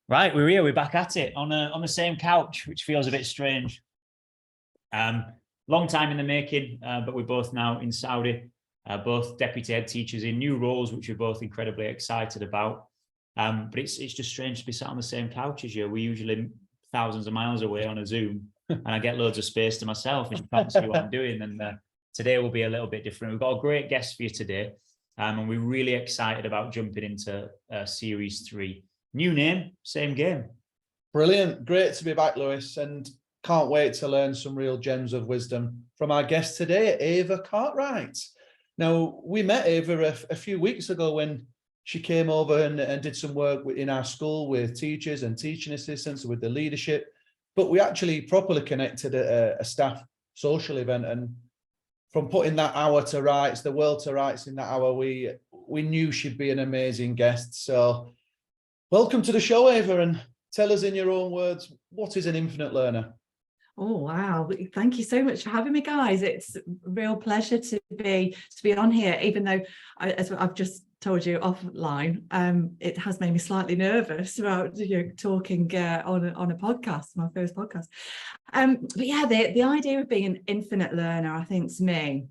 Right, we're here. We're back at it on the same couch, which feels a bit strange. Long time in the making, but we're both now in Saudi, both deputy head teachers in new roles, which we're both incredibly excited about. But it's just strange to be sat on the same couch as you. We're usually thousands of miles away on a Zoom, and I get loads of space to myself, and you can't see what I'm doing. And today will be a little bit different. We've got a great guest for you today, and we're really excited about jumping into Series 3. New name, same game. Brilliant. Great to be back, Lewis, and can't wait to learn some real gems of wisdom from our guest today, Eva Cartwright. Now, we met Eva a few weeks ago when she came over and did some work in our school with teachers and teaching assistants, with the leadership, but we actually properly connected at a staff social event, and from putting that hour to rights, the world to rights in that hour, we knew she'd be an amazing guest. So welcome to the show, Eva, and tell us in your own words, what is an infinite learner? Oh, wow. Thank you so much for having me, guys. It's a real pleasure to be on here, even though, as I've just told you offline, it has made me slightly nervous about talking on a podcast, my first podcast. But yeah, the idea of being an infinite learner, I think, to me,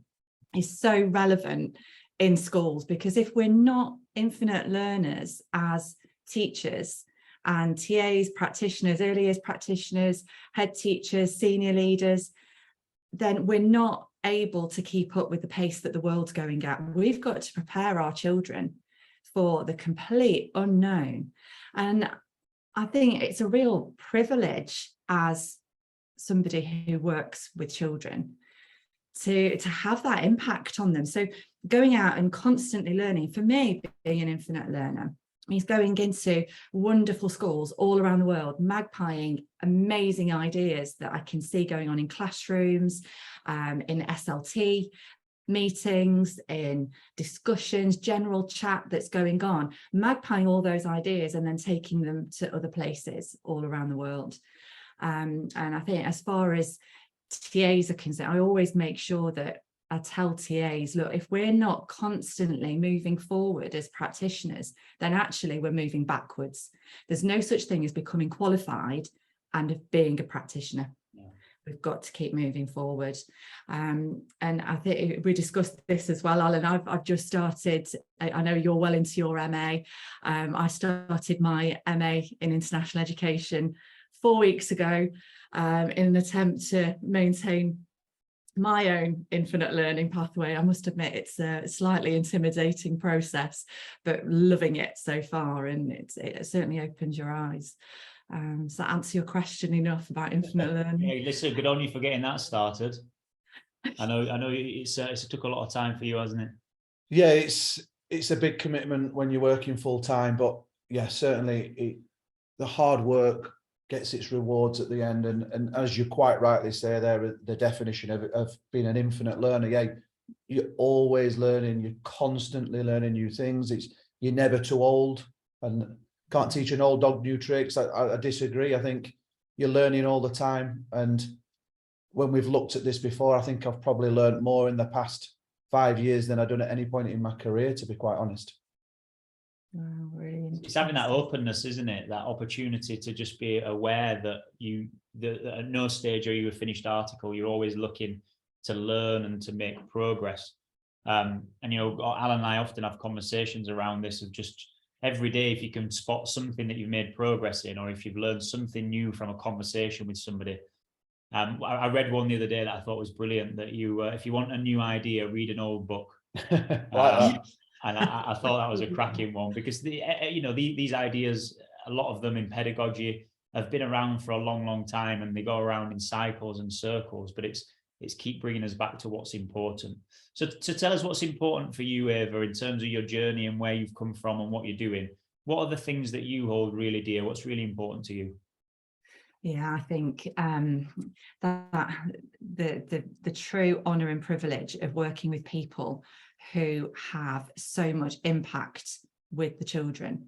is so relevant in schools, because if we're not infinite learners as teachers and TAs, practitioners, early years practitioners, head teachers, senior leaders, then we're not able to keep up with the pace that the world's going at. We've got to prepare our children for the complete unknown. And I think it's a real privilege as somebody who works with children to have that impact on them. So going out and constantly learning, for me, being an infinite learner, he's going into wonderful schools all around the world, magpieing amazing ideas that I can see going on in classrooms, in SLT meetings, in discussions, general chat that's going on, magpieing all those ideas and then taking them to other places all around the world. And I think as far as TAs are concerned, I always make sure that I tell TAs, look, if we're not constantly moving forward as practitioners, then actually we're moving backwards. There's no such thing as becoming qualified and being a practitioner. Yeah. We've got to keep moving forward. And I think we discussed this as well, Alan. I've just started, I know you're well into your MA. I started my MA in international education 4 weeks ago in an attempt to maintain my own infinite learning pathway. I must admit it's a slightly intimidating process, but loving it so far, and it certainly opens your eyes. So that answer your question enough about infinite learning? Hey, listen, good on you for getting that started. I know it's took a lot of time for you, hasn't it? Yeah, it's a big commitment when you're working full time, but yeah, certainly the hard work gets its rewards at the end, and as you quite rightly say there, the definition of being an infinite learner, yeah, you're always learning, you're constantly learning new things. You're never too old, and can't teach an old dog new tricks. I disagree. I think you're learning all the time, and when we've looked at this before, I think I've probably learned more in the past 5 years than I've done at any point in my career, to be quite honest. Oh, really, it's having that openness, isn't it? That opportunity to just be aware that at no stage are you a finished article. You're always looking to learn and to make progress. And Alan and I often have conversations around this of just every day, if you can spot something that you've made progress in, or if you've learned something new from a conversation with somebody. I read one the other day that I thought was brilliant, that if you want a new idea, read an old book. And I thought that was a cracking one, because these ideas, a lot of them in pedagogy, have been around for a long, long time, and they go around in cycles and circles. But it's keep bringing us back to what's important. So to tell us what's important for you, Eva, in terms of your journey and where you've come from and what you're doing, what are the things that you hold really dear? What's really important to you? Yeah, I think that the true honour and privilege of working with people who have so much impact with the children.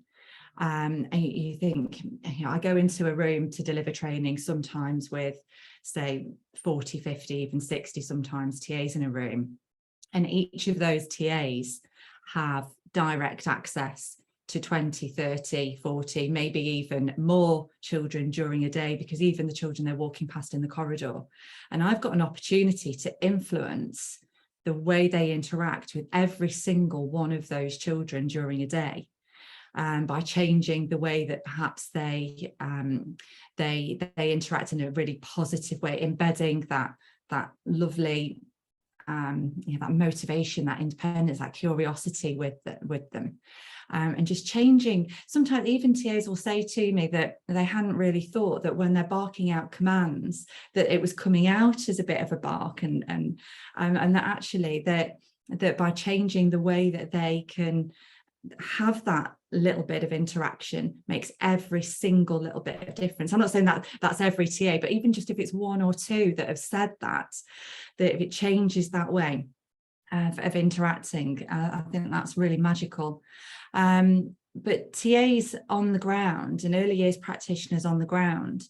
And you think, I go into a room to deliver training sometimes with, say, 40, 50, even 60 sometimes TAs in a room. And each of those TAs have direct access to 20, 30, 40, maybe even more children during a day, because even the children they're walking past in the corridor. And I've got an opportunity to influence the way they interact with every single one of those children during a day, by changing the way that perhaps they interact in a really positive way, embedding that lovely that motivation, that independence, that curiosity with them. And just changing. Sometimes even TAs will say to me that they hadn't really thought that when they're barking out commands, that it was coming out as a bit of a bark, and that actually that by changing the way that they can have that little bit of interaction makes every single little bit of difference. I'm not saying that that's every TA, but even just if it's one or two that have said that if it changes that way of interacting, I think that's really magical. But TAs on the ground and early years practitioners on the ground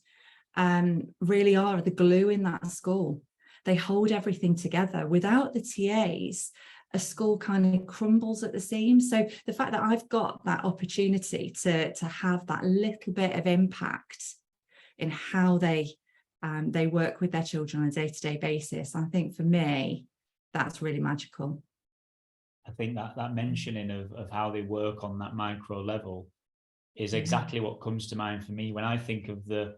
really are the glue in that school. They hold everything together. Without the TAs, a school kind of crumbles at the seams. So the fact that I've got that opportunity to have that little bit of impact in how they work with their children on a day-to-day basis, I think for me, that's really magical. I think that mentioning of how they work on that micro level is exactly what comes to mind for me when I think of the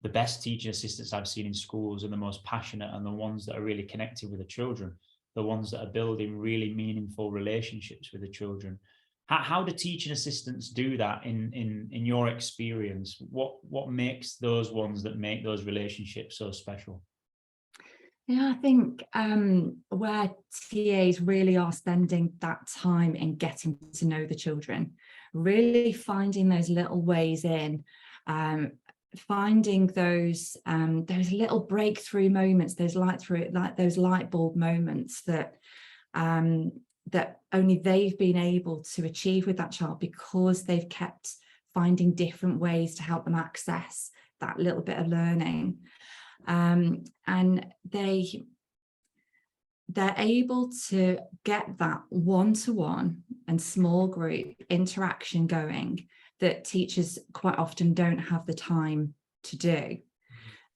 best teaching assistants I've seen in schools, and the most passionate, and the ones that are really connected with the children, the ones that are building really meaningful relationships with the children. How do teaching assistants do that in your experience? What makes those ones that make those relationships so special? Yeah, I think where TAs really are spending that time in getting to know the children, really finding those little ways in, finding those little breakthrough moments, those light bulb moments that that only they've been able to achieve with that child, because they've kept finding different ways to help them access that little bit of learning. And they're able to get that one-to-one and small group interaction going that teachers quite often don't have the time to do.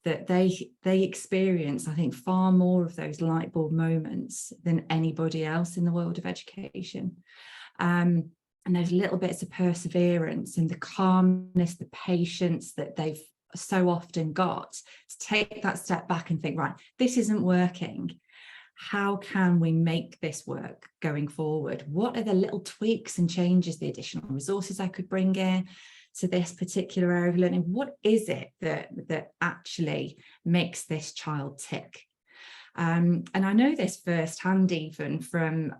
That they experience, I think, far more of those light bulb moments than anybody else in the world of education. And those little bits of perseverance and the calmness, the patience that they've so often got to take that step back and think, right, this isn't working. How can we make this work going forward? What are the little tweaks and changes, the additional resources I could bring in to this particular area of learning? What is it that actually makes this child tick? And I know this firsthand, even from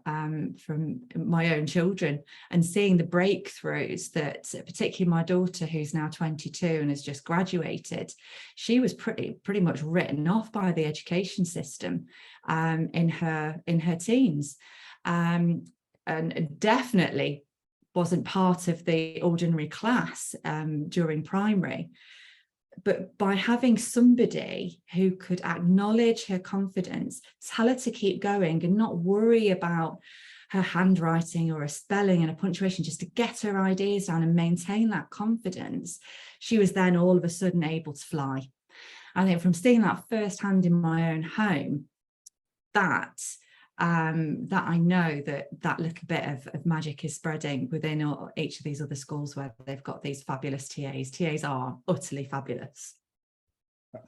my own children, and seeing the breakthroughs that, particularly my daughter, who's now 22 and has just graduated, she was pretty much written off by the education system in her teens, and definitely wasn't part of the ordinary class during primary. But by having somebody who could acknowledge her confidence, tell her to keep going and not worry about her handwriting or a spelling and a punctuation, just to get her ideas down and maintain that confidence, she was then all of a sudden able to fly. I think from seeing that firsthand in my own home, that I know that little bit of magic is spreading within each of these other schools where they've got these fabulous TAs. TAs are utterly fabulous.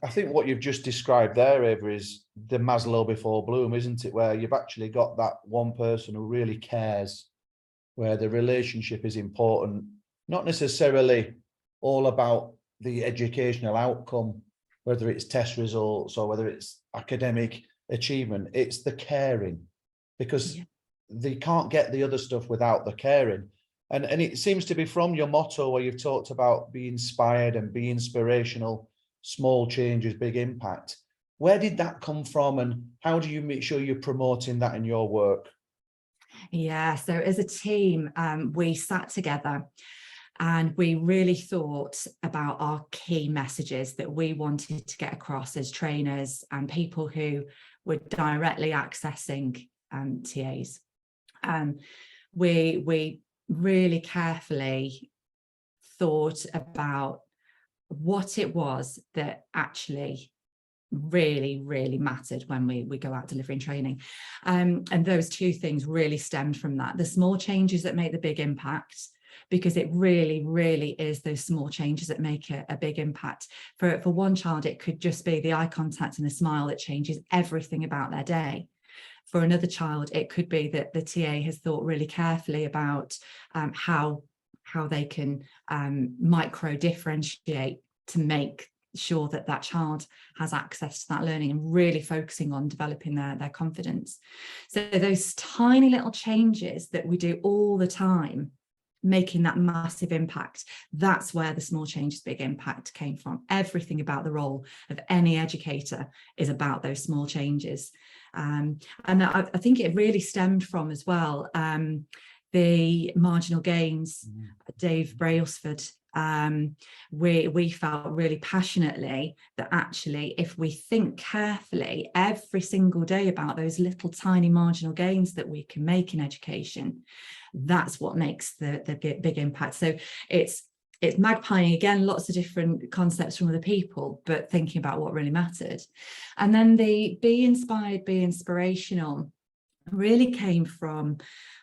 I think what you've just described there, Eva, is the Maslow before Bloom, isn't it? Where you've actually got that one person who really cares, where the relationship is important, not necessarily all about the educational outcome, whether it's test results or whether it's academic achievement. It's the caring, because they can't get the other stuff without the caring. And it seems to be from your motto, where you've talked about be inspired and be inspirational, small changes, big impact. Where did that come from, and how do you make sure you're promoting that in your work? Yeah, so as a team, we sat together and we really thought about our key messages that we wanted to get across as trainers and people who were directly accessing TAs. We really carefully thought about what it was that actually really mattered when we go out delivering training. And those two things really stemmed from that. The small changes that make the big impact, because it really is those small changes that make a big impact. For one child, it could just be the eye contact and a smile that changes everything about their day. For another child, it could be that the TA has thought really carefully about how they can micro differentiate to make sure that that child has access to that learning, and really focusing on developing their confidence. So those tiny little changes that we do all the time, making that massive impact, that's where the small changes big impact came from. Everything about the role of any educator is about those small changes. And I think it really stemmed from as well the marginal gains. Dave Brailsford, we felt really passionately that actually, if we think carefully every single day about those little tiny marginal gains that we can make in education, that's what makes the big impact. So it's magpieing again lots of different concepts from other people, but thinking about what really mattered. And then the be inspired, be inspirational really came from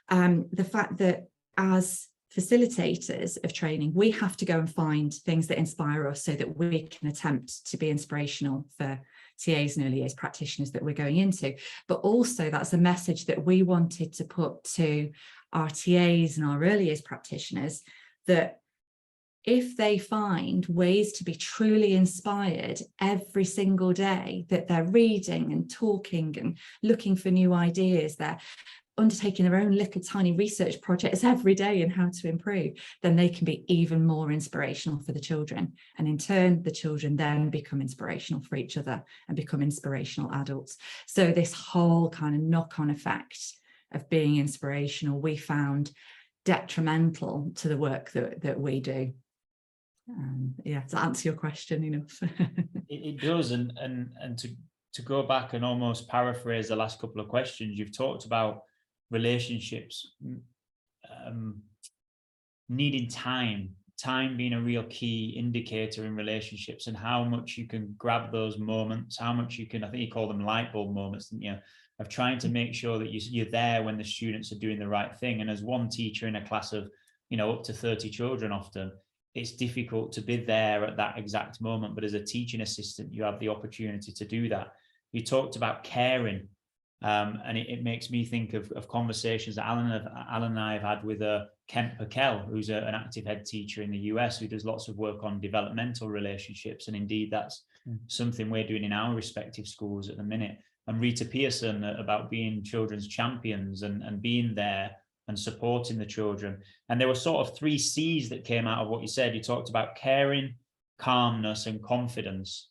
the fact that as facilitators of training, we have to go and find things that inspire us so that we can attempt to be inspirational for TAs and early years practitioners that we're going into. But also that's a message that we wanted to put to our TAs and our early years practitioners, that if they find ways to be truly inspired every single day, that they're reading and talking and looking for new ideas, they're undertaking their own little tiny research projects every day in how to improve, then they can be even more inspirational for the children. And in turn, the children then become inspirational for each other and become inspirational adults. So this whole kind of knock-on effect of being inspirational, we found detrimental to the work that we do. Yeah, to answer your question enough. It does, and to go back and almost paraphrase the last couple of questions, you've talked about relationships needing time being a real key indicator in relationships, and how much you can grab those moments, how much you can, I think you call them light bulb moments, didn't you, of trying to make sure that you're there when the students are doing the right thing. And as one teacher in a class of, up to 30 children, often it's difficult to be there at that exact moment, but as a teaching assistant you have the opportunity to do that. You talked about caring, and it makes me think of conversations that Alan and I have had with Kent Purkell, who's an active head teacher in the US, who does lots of work on developmental relationships, and indeed that's something we're doing in our respective schools at the minute. And Rita Pearson about being children's champions and being there and supporting the children. And there were sort of 3 C's that came out of what you said. You talked about caring, calmness, and confidence.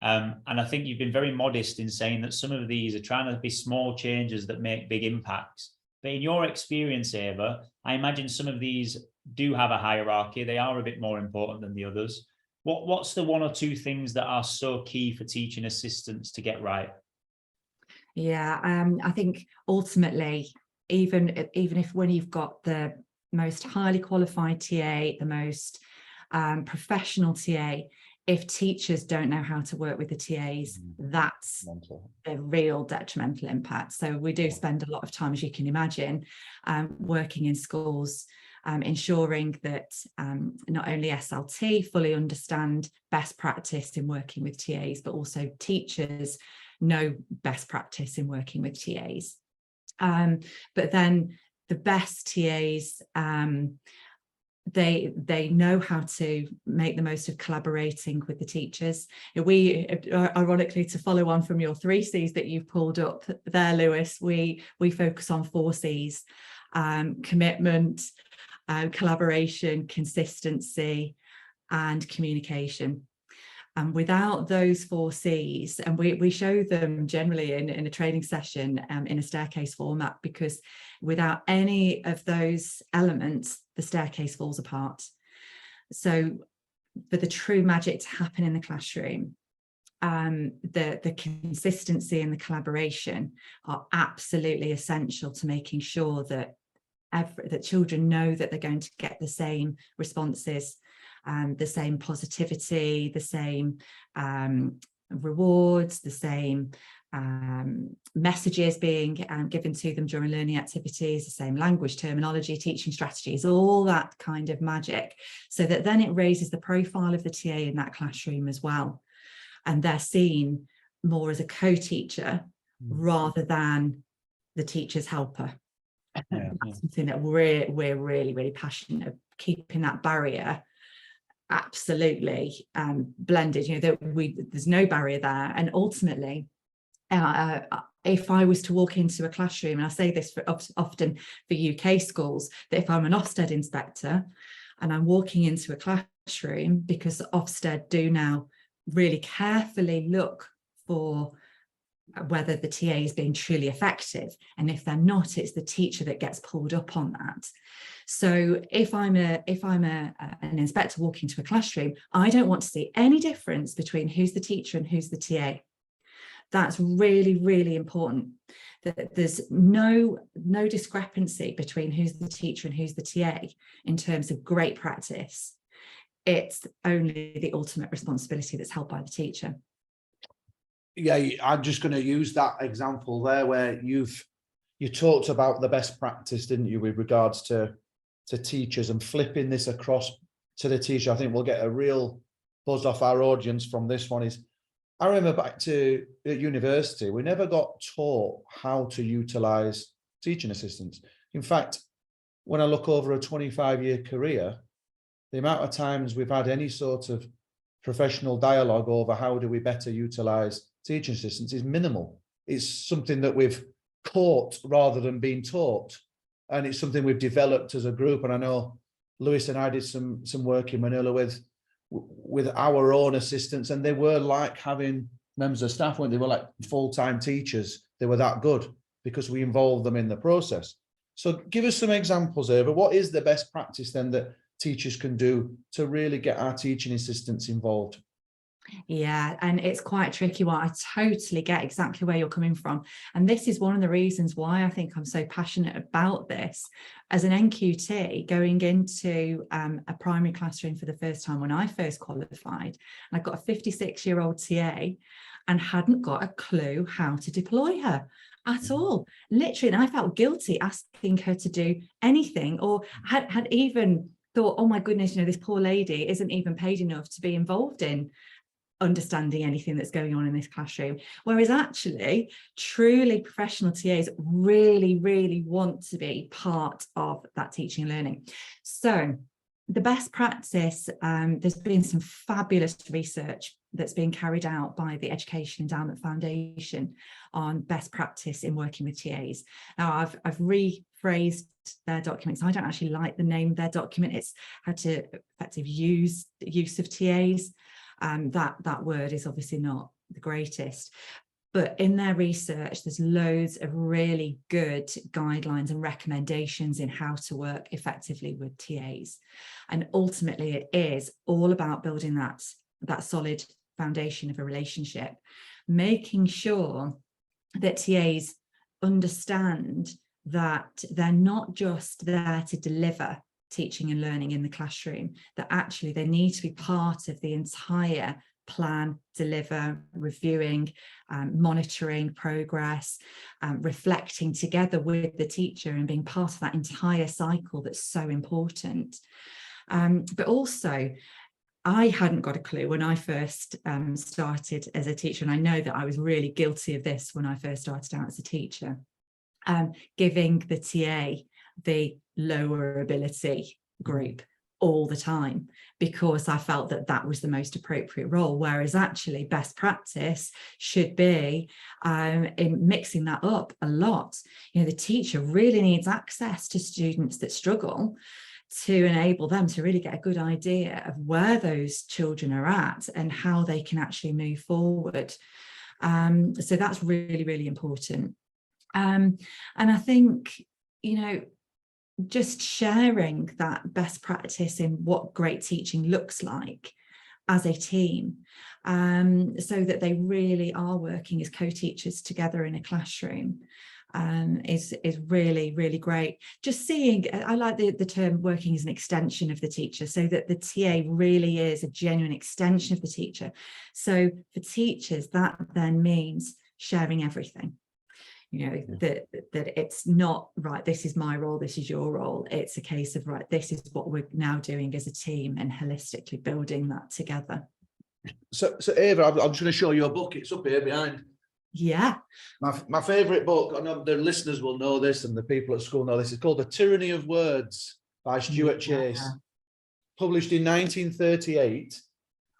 And I think you've been very modest in saying that some of these are trying to be small changes that make big impacts. But in your experience, Eva, I imagine some of these do have a hierarchy. They are a bit more important than the others. What's the 1 or 2 things that are so key for teaching assistants to get right? Yeah, I think ultimately, even if when you've got the most highly qualified TA, the most professional TA, if teachers don't know how to work with the TAs, that's a real detrimental impact. So we do spend a lot of time, as you can imagine, working in schools, ensuring that not only SLT fully understand best practice in working with TAs, but also teachers know best practice in working with TAs. But then the best TAs, they know how to make the most of collaborating with the teachers. We, ironically, to follow on from your 3 C's that you've pulled up there, Lewis, we focus on 4 C's: commitment, collaboration, consistency, and communication. And without those 4 C's, and we show them generally in a training session in a staircase format, because without any of those elements, the staircase falls apart. So for the true magic to happen in the classroom, the consistency and the collaboration are absolutely essential to making sure that that children know that they're going to get the same responses, the same positivity, the same rewards, the same messages being given to them during learning activities, the same language, terminology, teaching strategies, all that kind of magic, so that then it raises the profile of the TA in that classroom as well. And they're seen more as a co-teacher rather than the teacher's helper. That's something that we're really, really passionate of, keeping that barrier absolutely blended, you know, that there's no barrier there. And ultimately, if I was to walk into a classroom, and I say this often for UK schools, that if I'm an Ofsted inspector and I'm walking into a classroom, because Ofsted do now really carefully look for whether the TA is being truly effective, and if they're not, it's the teacher that gets pulled up on that. So if I'm an inspector walking to a classroom, I don't want to see any difference between who's the teacher and who's the TA. That's really, really important, that there's no discrepancy between who's the teacher and who's the TA in terms of great practice. It's only the ultimate responsibility that's held by the teacher. Yeah, I'm just going to use that example there where you talked about the best practice, didn't you, with regards to teachers, and flipping this across to the teacher. I think we'll get a real buzz off our audience from this one. Is I remember back to at university, we never got taught how to utilize teaching assistants. In fact, when I look over a 25-year career, the amount of times we've had any sort of professional dialogue over how do we better utilize teaching assistants is minimal. It's something that we've caught rather than being taught. And it's something we've developed as a group. And I know Lewis and I did some work in Manila with our own assistants, and they were like having members of staff, weren't they? Were like full-time teachers. They were that good because we involved them in the process. So give us some examples, Eva. What is the best practice then that teachers can do to really get our teaching assistants involved? Yeah, and it's quite a tricky one. I totally get exactly where you're coming from. And this is one of the reasons why I think I'm so passionate about this. As an NQT, going into a primary classroom for the first time when I first qualified, and I got a 56-year-old TA and hadn't got a clue how to deploy her at all. Literally, and I felt guilty asking her to do anything, or had even thought, oh my goodness, you know, this poor lady isn't even paid enough to be involved in understanding anything that's going on in this classroom. Whereas actually, truly professional TAs really, really want to be part of that teaching and learning. So the best practice, there's been some fabulous research that's been carried out by the Education Endowment Foundation on best practice in working with TAs. Now, I've rephrased their documents. I don't actually like the name of their document. It's how to effective use of TAs. That word is obviously not the greatest, but in their research, there's loads of really good guidelines and recommendations in how to work effectively with TAs. And ultimately, it is all about building that solid foundation of a relationship, making sure that TAs understand that they're not just there to deliver teaching and learning in the classroom, that actually they need to be part of the entire plan, deliver, reviewing, monitoring progress, reflecting together with the teacher and being part of that entire cycle that's so important. But also, I hadn't got a clue when I first started as a teacher, and I know that I was really guilty of this when I first started out as a teacher, giving the TA the lower ability group all the time, because I felt that that was the most appropriate role, whereas actually best practice should be in mixing that up a lot. You know, the teacher really needs access to students that struggle to enable them to really get a good idea of where those children are at and how they can actually move forward. So that's really, really important. And I think, you know, just sharing that best practice in what great teaching looks like as a team, so that they really are working as co-teachers together in a classroom, is really, really great. Just seeing, I like the term working as an extension of the teacher, so that the TA really is a genuine extension of the teacher. So for teachers, that then means sharing everything. You know, that it's not, right, this is my role, this is your role. It's a case of, right, this is what we're now doing as a team, and holistically building that together. So Eva, I'm just going to show you a book. It's up here behind. Yeah. My favourite book, I know the listeners will know this and the people at school know this, it's called The Tyranny of Words by Stuart Chase, published in 1938.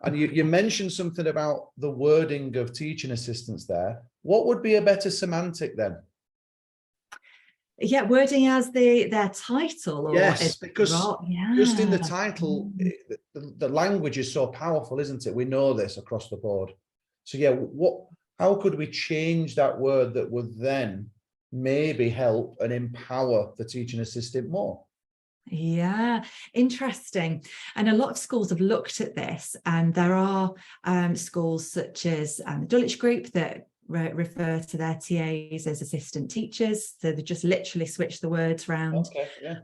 And you mentioned something about the wording of teaching assistants there. What would be a better semantic then? Yeah, wording as their title. Or yes, because just in the yeah. title, the language is so powerful, isn't it? We know this across the board. So yeah, how could we change that word that would then maybe help and empower the teaching assistant more? Yeah, interesting. And a lot of schools have looked at this, and there are schools such as the Dulwich Group that refer to their TAs as assistant teachers. So they just literally switch the words around. Okay, yeah.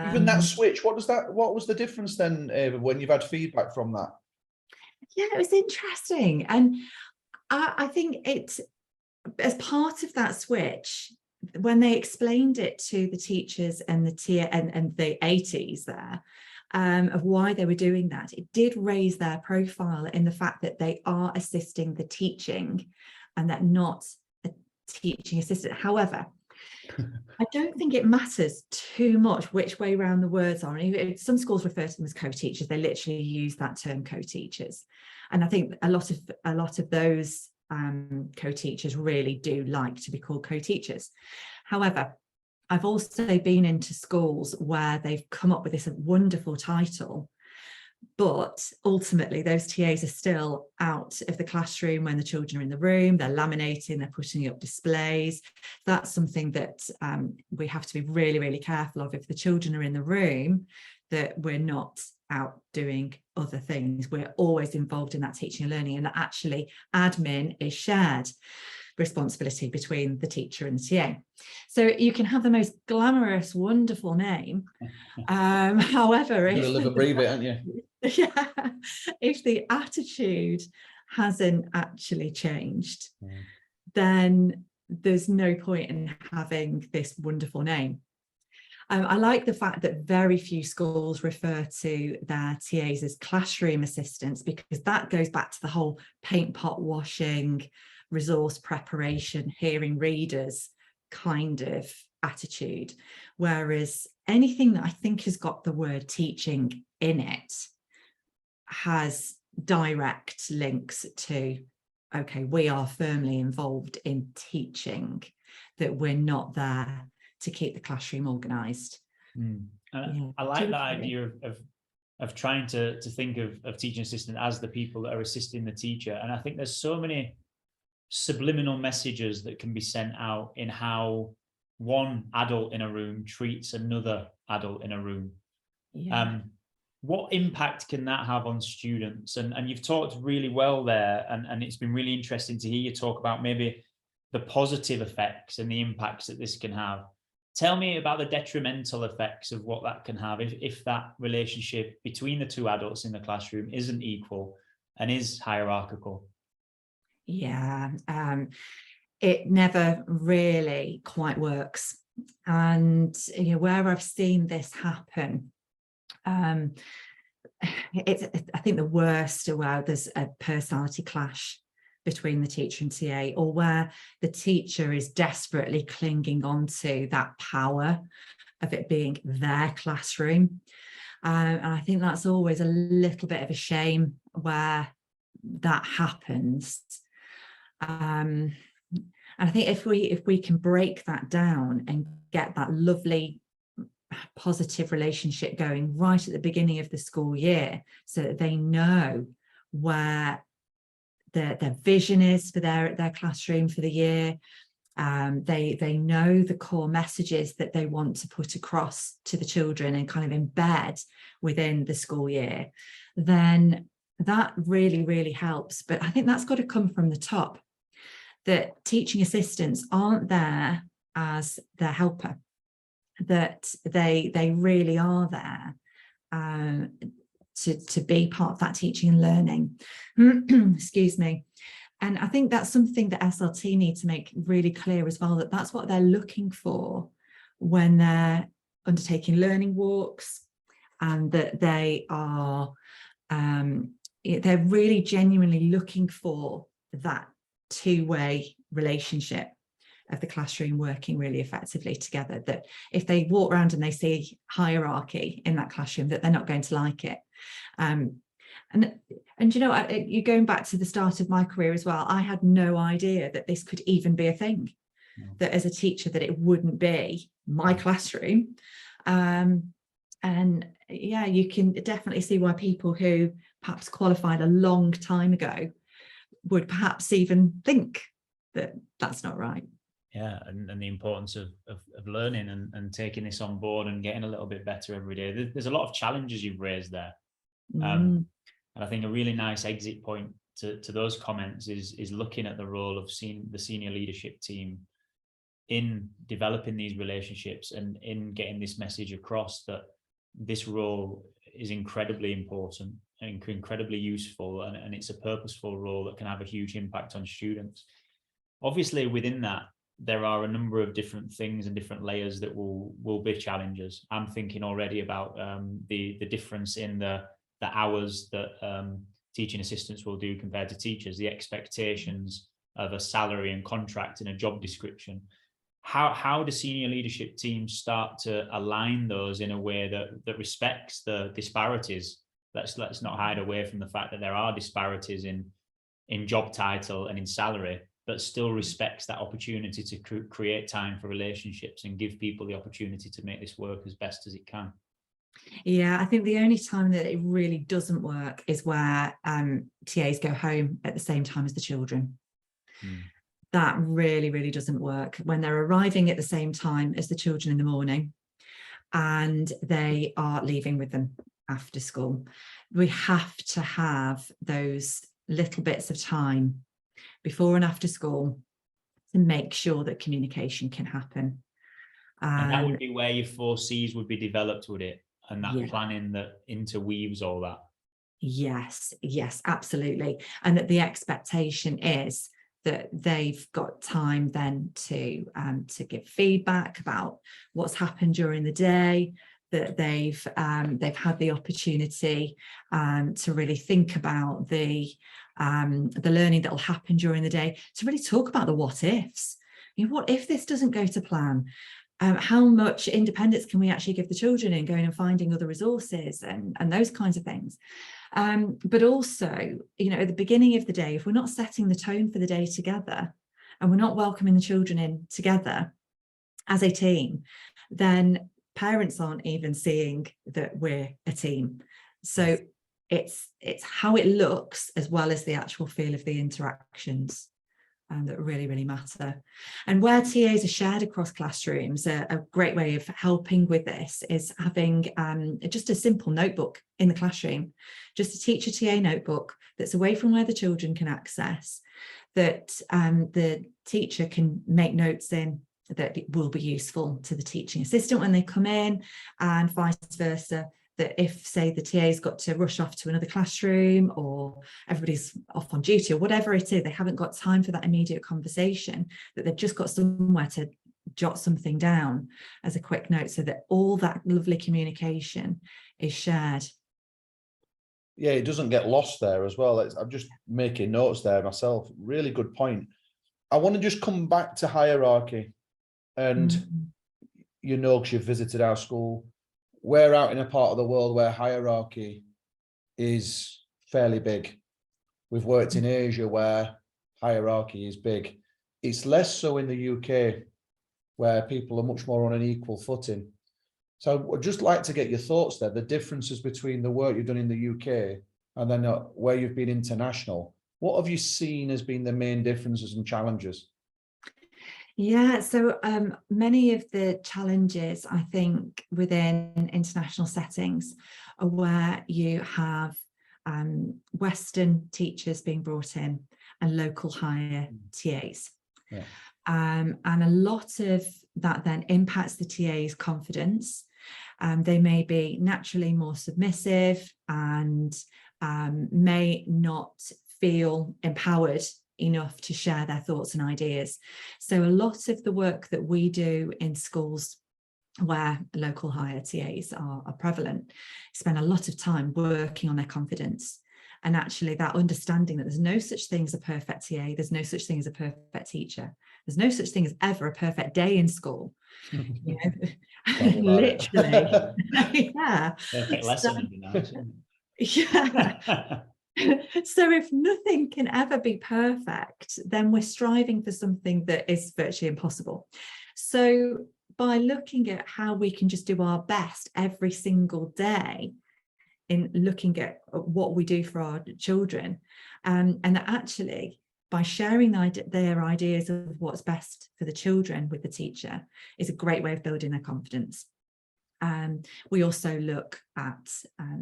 Even that switch, what was the difference then, Eva, when you've had feedback from that? Yeah, it was interesting. And I think it's, as part of that switch, when they explained it to the teachers and the TA and the ATs there, of why they were doing that, it did raise their profile in the fact that they are assisting the teaching and that not a teaching assistant. However, I don't think it matters too much which way around the words are. Some schools refer to them as co-teachers. They literally use that term, co-teachers. And I think a lot of those co-teachers really do like to be called co-teachers. However, I've also been into schools where they've come up with this wonderful title, but ultimately those TAs are still out of the classroom when the children are in the room. They're laminating, they're putting up displays. That's something that we have to be really, really careful of. If the children are in the room, that we're not out doing other things. We're always involved in that teaching and learning, and that actually admin is shared responsibility between the teacher and the TA. So you can have the most glamorous, wonderful name. However, you're gonna live and breathe it, aren't you? Yeah, if the attitude hasn't actually changed, then there's no point in having this wonderful name. I like the fact that very few schools refer to their TAs as classroom assistants, because that goes back to the whole paint pot washing, resource preparation, hearing readers kind of attitude. Whereas anything that I think has got the word teaching in it has direct links to, okay, we are firmly involved in teaching, that we're not there to keep the classroom organised. I like that idea of trying to think of teaching assistant as the people that are assisting the teacher. And I think there's so many subliminal messages that can be sent out in how one adult in a room treats another adult in a room. What impact can that have on students? And you've talked really well there, and it's been really interesting to hear you talk about maybe the positive effects and the impacts that this can have. Tell me about the detrimental effects of what that can have if that relationship between the two adults in the classroom isn't equal and is hierarchical. Yeah, it never really quite works. And you know, where I've seen this happen, it's, I think the worst are where there's a personality clash between the teacher and TA, or where the teacher is desperately clinging on to that power of it being their classroom. And I think that's always a little bit of a shame where that happens. And I think if we can break that down and get that lovely positive relationship going right at the beginning of the school year, so that they know where their vision is for their classroom for the year, they know the core messages that they want to put across to the children and kind of embed within the school year, then that really, really helps. But I think that's got to come from the top, that teaching assistants aren't there as their helper, that they really are there to be part of that teaching and learning. Excuse me. And I think that's something that SLT need to make really clear as well, that that's what they're looking for when they're undertaking learning walks, and that they are they're really genuinely looking for that two-way relationship of the classroom working really effectively together, that if they walk around and they see hierarchy in that classroom, that they're not going to like it. And you know, you're going back to the start of my career as well, I had no idea that this could even be a thing, that as a teacher that it wouldn't be my classroom. And yeah, you can definitely see why people who perhaps qualified a long time ago would perhaps even think that that's not right. Yeah, and the importance of learning and taking this on board and getting a little bit better every day. There's a lot of challenges you've raised there. And I think a really nice exit point to those comments is looking at the role of the senior leadership team in developing these relationships and in getting this message across, that this role is incredibly important and incredibly useful, and it's a purposeful role that can have a huge impact on students. Obviously, within that, there are a number of different things and different layers that will be challenges. I'm thinking already about the difference in the hours that teaching assistants will do compared to teachers, the expectations of a salary and contract and a job description. How do senior leadership teams start to align those in a way that respects the disparities? Let's not hide away from the fact that there are disparities in job title and in salary, but still respects that opportunity to create time for relationships and give people the opportunity to make this work as best as it can. Yeah, I think the only time that it really doesn't work is where TAs go home at the same time as the children. That really, really doesn't work. When they're arriving at the same time as the children in the morning and they are leaving with them after school, we have to have those little bits of time before and after school to make sure that communication can happen. And that would be where your 4 C's would be developed, would it? And that Yeah. planning that interweaves all that. Yes, absolutely. And that the expectation is that they've got time then to give feedback about what's happened during the day, that they've had the opportunity to really think about the learning that will happen during the day, to really talk about the what ifs. You know, what if this doesn't go to plan? How much independence can we actually give the children in going and finding other resources and those kinds of things? But also, you know, at the beginning of the day, if we're not setting the tone for the day together and we're not welcoming the children in together as a team, then parents aren't even seeing that we're a team. So it's how it looks as well as the actual feel of the interactions that really, really matter. And where TAs are shared across classrooms, a great way of helping with this is having just a simple notebook in the classroom, just a teacher TA notebook that's away from where the children can access, that the teacher can make notes in that will be useful to the teaching assistant when they come in, and vice versa, that if, say, the TA's got to rush off to another classroom or everybody's off on duty or whatever it is, they haven't got time for that immediate conversation, that they've just got somewhere to jot something down as a quick note, so that all that lovely communication is shared. Yeah, it doesn't get lost there as well. I'm just making notes there myself. Really good point. I want to just come back to hierarchy. And you know, because you've visited our school, we're out in a part of the world where hierarchy is fairly big. We've worked in Asia where hierarchy is big. It's less so in the UK, where people are much more on an equal footing. So I'd just like to get your thoughts there, the differences between the work you've done in the UK and then where you've been international. What have you seen as being the main differences and challenges? Yeah, so many of the challenges, I think, within international settings are where you have Western teachers being brought in and local hire TAs. Yeah. And a lot of that then impacts the TA's confidence. They may be naturally more submissive and may not feel empowered enough to share their thoughts and ideas. So a lot of the work that we do in schools where local hire TAs are prevalent, spend a lot of time working on their confidence. And actually that understanding that there's no such thing as a perfect TA, there's no such thing as a perfect teacher, there's no such thing as ever a perfect day in school. You know, literally. Yeah. Perfect lesson would be nice, wouldn't it? Yeah. So if nothing can ever be perfect, then we're striving for something that is virtually impossible. So by looking at how we can just do our best every single day in looking at what we do for our children, and actually by sharing their ideas of what's best for the children with the teacher is a great way of building their confidence. We also look at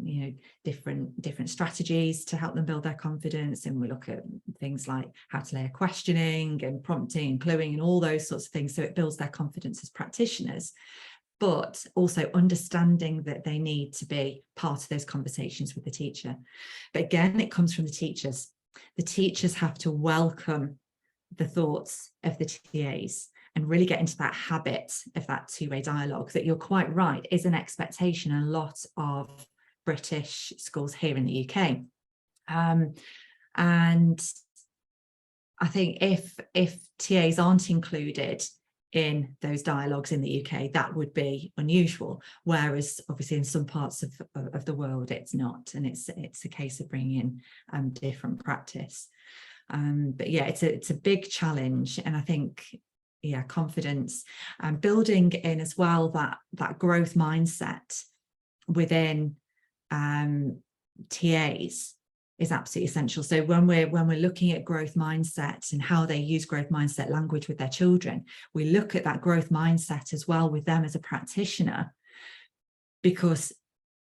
you know, different strategies to help them build their confidence, and we look at things like how to layer questioning and prompting and cluing and all those sorts of things, so it builds their confidence as practitioners, but also understanding that they need to be part of those conversations with the teacher. But again, it comes from the teachers. The teachers have to welcome the thoughts of the TAs and really get into that habit of that two-way dialogue that, you're quite right, is an expectation in a lot of British schools here in the UK. And I think if TAs aren't included in those dialogues in the UK, that would be unusual, whereas obviously in some parts of the world it's not, and it's a case of bringing in different practice. But yeah, it's a big challenge, and I think, yeah, confidence and building in as well that growth mindset within TAs is absolutely essential. So when we're looking at growth mindset and how they use growth mindset language with their children, we look at that growth mindset as well with them as a practitioner, because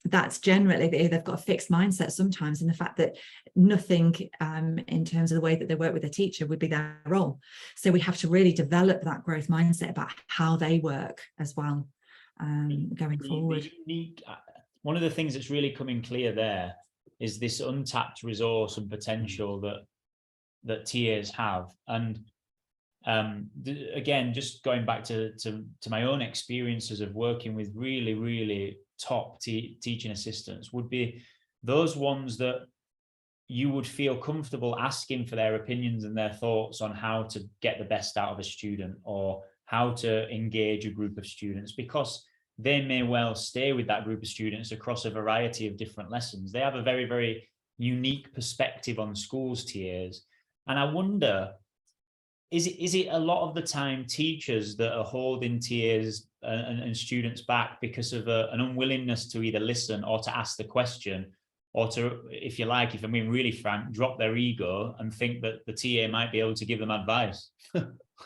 that's generally, they've got a fixed mindset sometimes, and the fact that nothing in terms of the way that they work with a teacher would be their role. So we have to really develop that growth mindset about how they work as well going forward. One of the things that's really coming clear there is this untapped resource and potential that TAs have. And again, just going back to my own experiences of working with really, really top teaching assistants, would be those ones that you would feel comfortable asking for their opinions and their thoughts on how to get the best out of a student or how to engage a group of students, because they may well stay with that group of students across a variety of different lessons. They have a very, very unique perspective on schools TAs. And I wonder, is it a lot of the time teachers that are holding TAs and students back because of an unwillingness to either listen or to ask the question, or to, if you like, if I'm being really frank, drop their ego and think that the TA might be able to give them advice?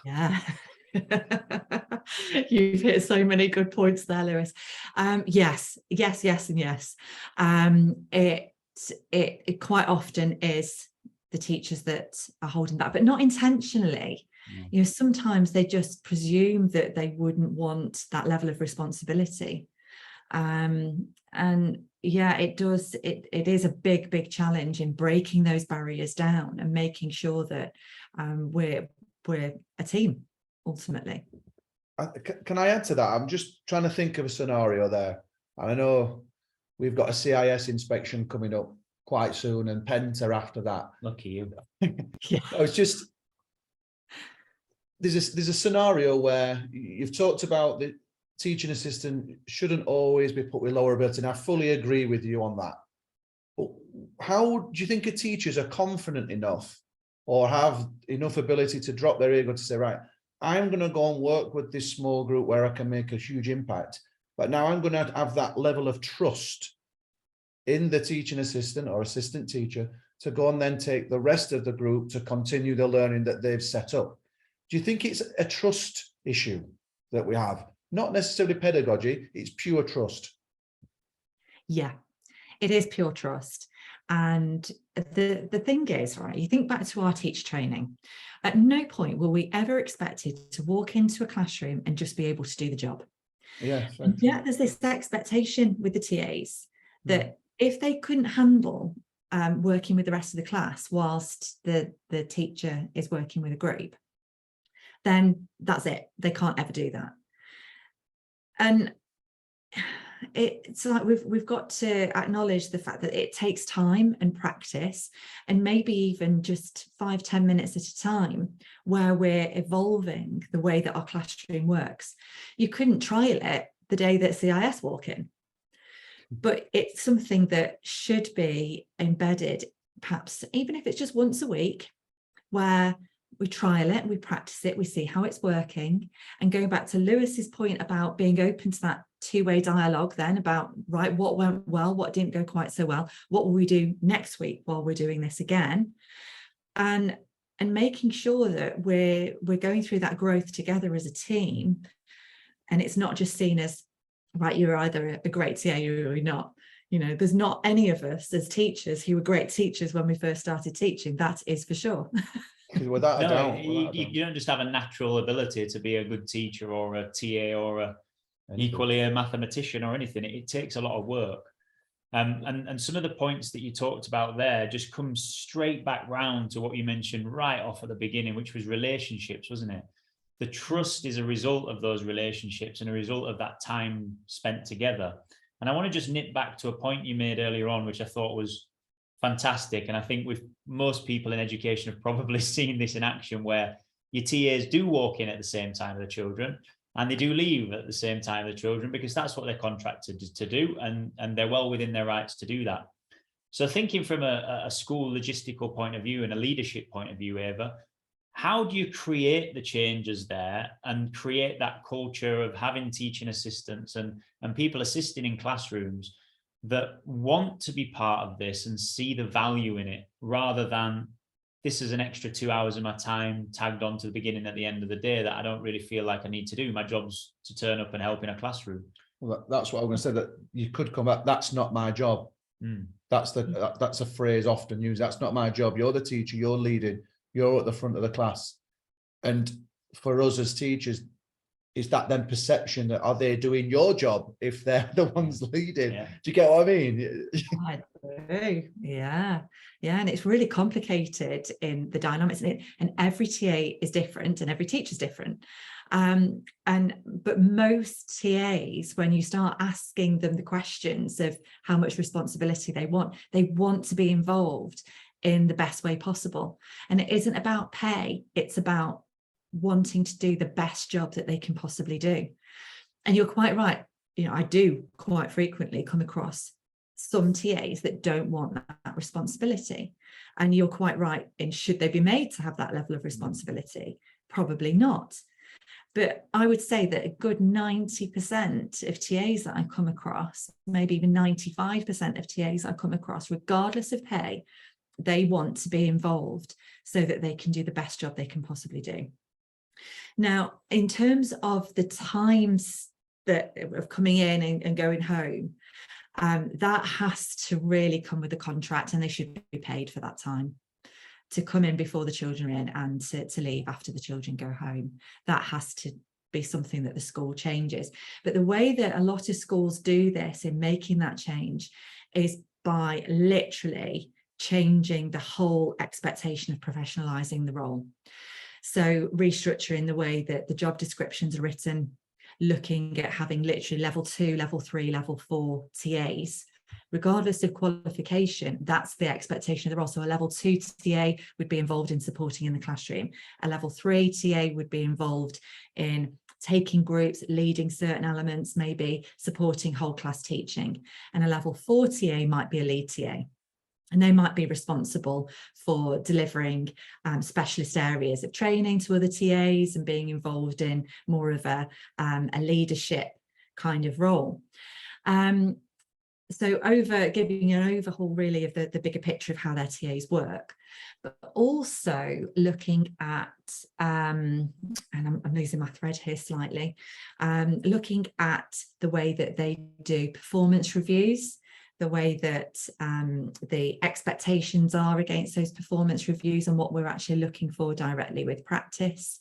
Yeah. You've hit so many good points there, Lewis. Yes, and yes. It quite often is the teachers that are holding back, but not intentionally. You know, sometimes they just presume that they wouldn't want that level of responsibility. And yeah, it is a big challenge in breaking those barriers down and making sure that we're a team ultimately. Can I add to that? I'm just trying to think of a scenario there. And I know we've got a CIS inspection coming up quite soon, and Penta after that. Lucky you. Yeah. It's just, there's a scenario where you've talked about the teaching assistant shouldn't always be put with lower ability, and I fully agree with you on that. But how do you think teachers are confident enough or have enough ability to drop their ego to say, right, I'm going to go and work with this small group where I can make a huge impact, but now I'm going to have that level of trust in the teaching assistant or assistant teacher to go and then take the rest of the group to continue the learning that they've set up? Do you think it's a trust issue that we have? Not necessarily pedagogy, it's pure trust. Yeah, it is pure trust. And the thing is, right, you think back to our teacher training, at no point were we ever expected to walk into a classroom and just be able to do the job. Yeah. And yet there's this expectation with the TAs that if they couldn't handle working with the rest of the class whilst the teacher is working with a group, then that's it. They can't ever do that. And it's like we've got to acknowledge the fact that it takes time and practice, and maybe even just 5-10 minutes at a time, where we're evolving the way that our classroom works. You couldn't trial it the day that CIS walk in, but it's something that should be embedded, perhaps even if it's just once a week, where we trial it, we practice it, we see how it's working. And going back to Lewis's point about being open to that two-way dialogue then about, right, what went well, what didn't go quite so well, what will we do next week while we're doing this again, and making sure that we're going through that growth together as a team. And it's not just seen as, right, you're either a great TA or you're not. You know, there's not any of us as teachers who were great teachers when we first started teaching, that is for sure. Without a doubt, you don't just have a natural ability to be a good teacher or a TA or equally a mathematician or anything. It takes a lot of work. And some of the points that you talked about there just come straight back round to what you mentioned right off at the beginning, which was relationships, wasn't it? The trust is a result of those relationships and a result of that time spent together. And I want to just nip back to a point you made earlier on, which I thought was fantastic. And I think with most people in education have probably seen this in action, where your TAs do walk in at the same time as the children, and they do leave at the same time as the children, because that's what they're contracted to do, and they're well within their rights to do that. So thinking from a school logistical point of view and a leadership point of view, Eva, how do you create the changes there and create that culture of having teaching assistants and people assisting in classrooms that want to be part of this and see the value in it, rather than this is an extra 2 hours of my time tagged on to the beginning at the end of the day that I don't really feel like I need to do. My job's to turn up and help in a classroom. Well, that's what I'm going to say, that you could come back. That's not my job. That's a phrase often used. That's not my job. You're the teacher, you're leading, you're at the front of the class. And for us as teachers, is that then perception that are they doing your job if they're the ones leading? Yeah. Do you get what I mean? I do. Yeah. And it's really complicated in the dynamics, and every TA is different and every teacher is different. But most TAs, when you start asking them the questions of how much responsibility they want to be involved in the best way possible. And it isn't about pay, it's about wanting to do the best job that they can possibly do. And you're quite right. You know, I do quite frequently come across some TAs that don't want that responsibility. And you're quite right in, should they be made to have that level of responsibility? Probably not. But I would say that a good 90% of TAs that I come across, maybe even 95% of TAs I come across, regardless of pay, they want to be involved so that they can do the best job they can possibly do. Now, in terms of the times that of coming in and going home, that has to really come with the contract, and they should be paid for that time to come in before the children are in and to leave after the children go home. That has to be something that the school changes. But the way that a lot of schools do this in making that change is by literally changing the whole expectation of professionalizing the role. So restructuring the way that the job descriptions are written, looking at having literally level 2, level 3, level 4 TAs, regardless of qualification. That's the expectation of the role. So a level 2 TA would be involved in supporting in the classroom. A level 3 TA would be involved in taking groups, leading certain elements, maybe supporting whole class teaching. And a level 4 TA might be a lead TA. And they might be responsible for delivering specialist areas of training to other TAs and being involved in more of a leadership kind of role. So giving an overhaul really of the bigger picture of how their TAs work, but also looking at, and I'm losing my thread here slightly, looking at the way that they do performance reviews, the way that the expectations are against those performance reviews and what we're actually looking for directly with practice.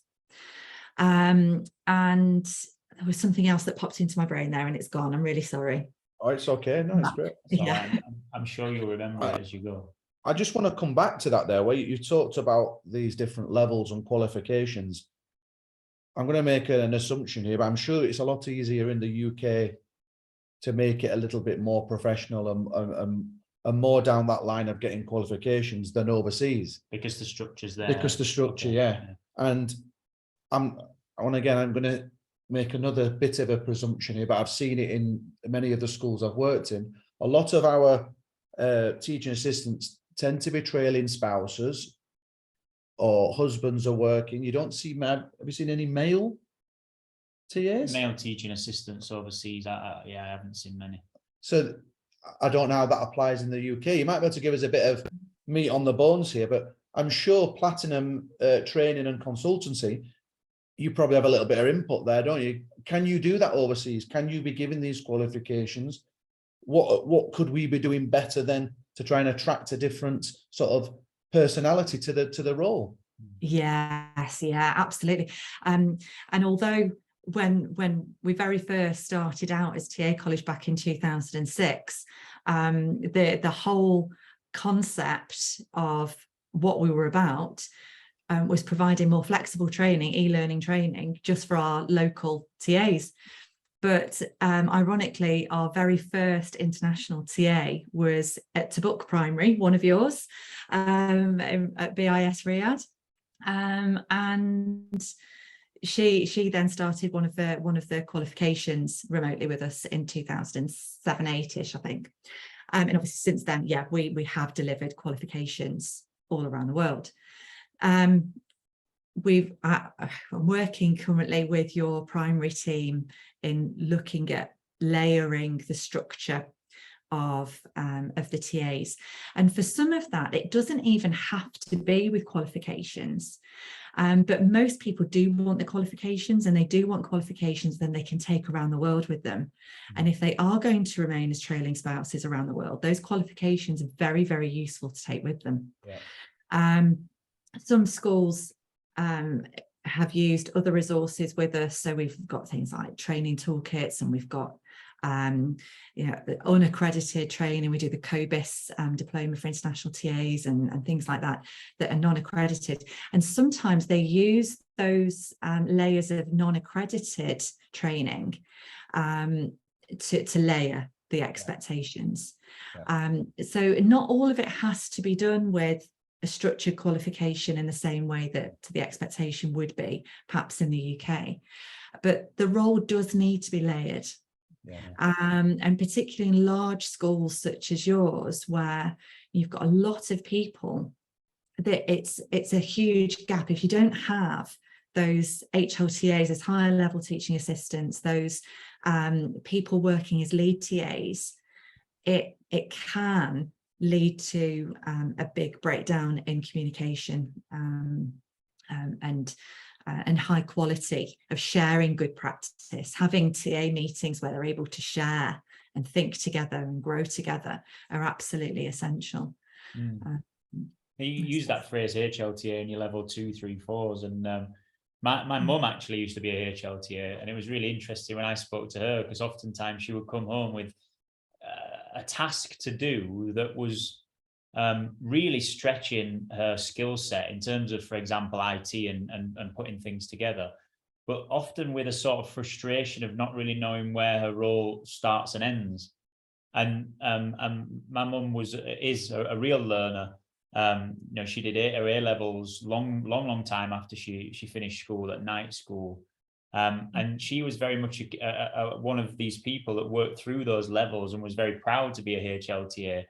And there was something else that popped into my brain there and it's gone. I'm really sorry. Oh, it's okay. No, it's great. So Yeah. I'm sure you'll remember it as you go. I just want to come back to that there, where you talked about these different levels and qualifications. I'm going to make an assumption here, but I'm sure it's a lot easier in the UK to make it a little bit more professional and more down that line of getting qualifications than overseas. Because the structure's there. Because the structure, yeah. And I'm going to make another bit of a presumption here, but I've seen it in many of the schools I've worked in. A lot of our teaching assistants tend to be trailing spouses or husbands are working. You don't see, have you seen any male TAs? Male teaching assistants overseas, I haven't seen many. So I don't know how that applies in the UK. You might be able to give us a bit of meat on the bones here, but I'm sure platinum training and consultancy, you probably have a little bit of input there, don't you? Can you do that overseas? Can you be given these qualifications? What could we be doing better than to try and attract a different sort of personality to the role? Yes, yeah, absolutely. And although when we very first started out as TA College back in 2006, the whole concept of what we were about was providing more flexible training, e-learning training, just for our local TAs. But ironically, our very first international TA was at Tabuk Primary, one of yours, at BIS Riyadh. And she then started one of the qualifications remotely with us in 2007, 8-ish, I think. And obviously since then, yeah, we have delivered qualifications all around the world. I'm working currently with your primary team in looking at layering the structure of the TAs. And for some of that, it doesn't even have to be with qualifications. But most people do want the qualifications, and they do want qualifications then they can take around the world with them. And if they are going to remain as trailing spouses around the world, those qualifications are very, very useful to take with them. Yeah. Some schools have used other resources with us. So we've got things like training toolkits, and we've got the unaccredited training. We do the COBIS diploma for international TAs and things like that are non-accredited. And sometimes they use those layers of non-accredited training to layer the expectations. Yeah. So not all of it has to be done with a structured qualification in the same way that the expectation would be, perhaps in the UK. But the role does need to be layered. Yeah. And particularly in large schools such as yours, where you've got a lot of people, that it's a huge gap. If you don't have those HLTAs, as higher level teaching assistants, those people working as lead TAs, it can lead to a big breakdown in communication and high quality of sharing good practice. Having TA meetings where they're able to share and think together and grow together are absolutely essential. You use that phrase HLTA in your level 2, 3, 4s, and my mum actually used to be a HLTA, and it was really interesting when I spoke to her, because oftentimes she would come home with a task to do that was really stretching her skill set in terms of, for example, IT and putting things together, but often with a sort of frustration of not really knowing where her role starts and ends. And my mum is a real learner. She did her A-levels long time after she finished school at night school. And she was very much one of these people that worked through those levels and was very proud to be a HLTA.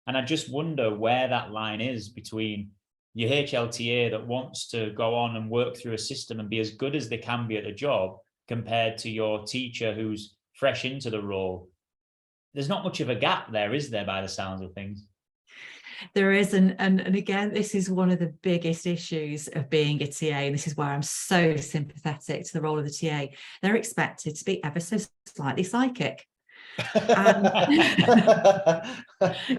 And I just wonder where that line is between your HLTA that wants to go on and work through a system and be as good as they can be at the job, compared to your teacher who's fresh into the role. There's not much of a gap there, is there, by the sounds of things? There is, and again, this is one of the biggest issues of being a TA, and this is where I'm so sympathetic to the role of the TA. They're expected to be ever so slightly psychic.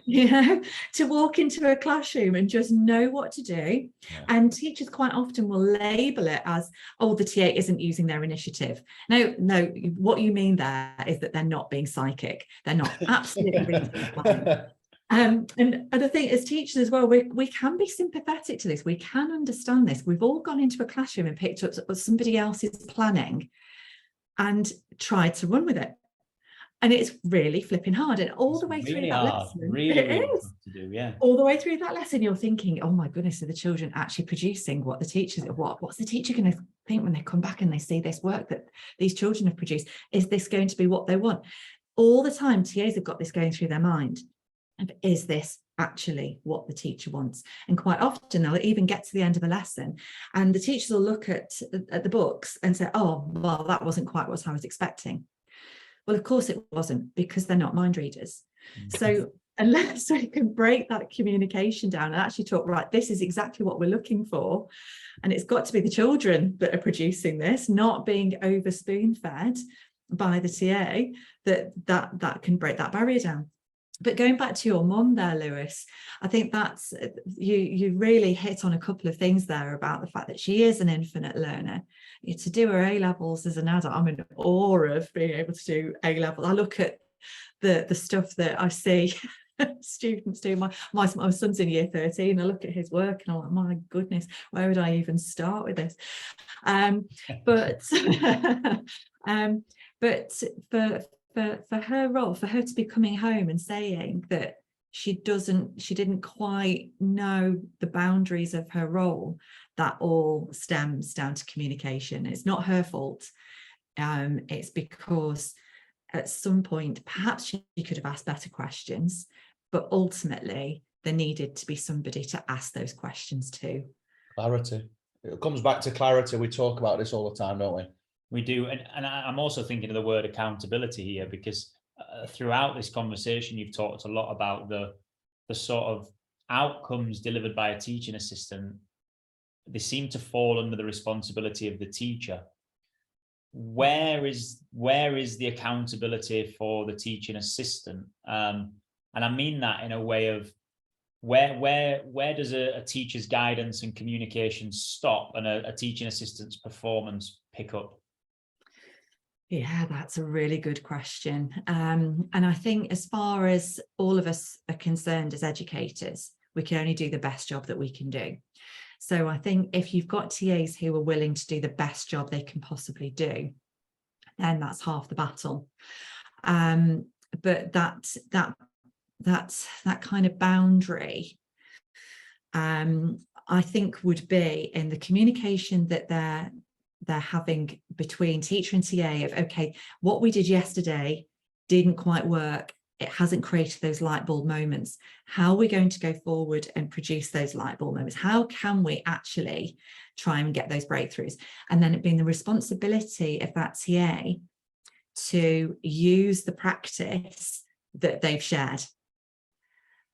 You know, to walk into a classroom and just know what to do. Yeah. And teachers quite often will label it as, oh, the TA isn't using their initiative. No, what you mean there is that they're not being psychic. They're not absolutely reading the plan. And I think as teachers as well, we can be sympathetic to this. We can understand this. We've all gone into a classroom and picked up somebody else's planning and tried to run with it. And it's really flipping hard. And all the way through that lesson, really tough to do, yeah. All the way through that lesson, you're thinking, oh my goodness, are the children actually producing what the teachers, what's the teacher going to think when they come back and they see this work that these children have produced? Is this going to be what they want? All the time, TAs have got this going through their mind. Is this actually what the teacher wants? And quite often they'll even get to the end of the lesson and the teachers will look at the books and say, oh, well, that wasn't quite what I was expecting. Well, of course it wasn't, because they're not mind readers. So unless we can break that communication down and actually talk, right, this is exactly what we're looking for, and it's got to be the children that are producing this, not being over spoon-fed by the TA, that can break that barrier down. But going back to your mum there, Lewis, I think that's, you really hit on a couple of things there about the fact that she is an infinite learner. To do her A-levels as an adult, I'm in awe of being able to do A-levels. I look at the stuff that I see students do. My son's in year 13. I look at his work and I'm like, my goodness, where would I even start with this? But for her role, for her to be coming home and saying that she didn't quite know the boundaries of her role, that all stems down to communication. It's not her fault. It's because at some point, perhaps she could have asked better questions, but ultimately there needed to be somebody to ask those questions to. Clarity. It comes back to clarity. We talk about this all the time, don't we? We do. And I'm also thinking of the word accountability here, because throughout this conversation, you've talked a lot about the sort of outcomes delivered by a teaching assistant. They seem to fall under the responsibility of the teacher. Where is the accountability for the teaching assistant? And I mean that in a way of where does a teacher's guidance and communication stop and a teaching assistant's performance pick up? Yeah, that's a really good question. And I think as far as all of us are concerned as educators, we can only do the best job that we can do. So I think if you've got TAs who are willing to do the best job they can possibly do, then that's half the battle. But that kind of boundary, I think, would be in the communication that they're having between teacher and TA of, okay, what we did yesterday didn't quite work. It hasn't created those light bulb moments. How are we going to go forward and produce those light bulb moments? How can we actually try and get those breakthroughs? And then it being the responsibility of that TA to use the practice that they've shared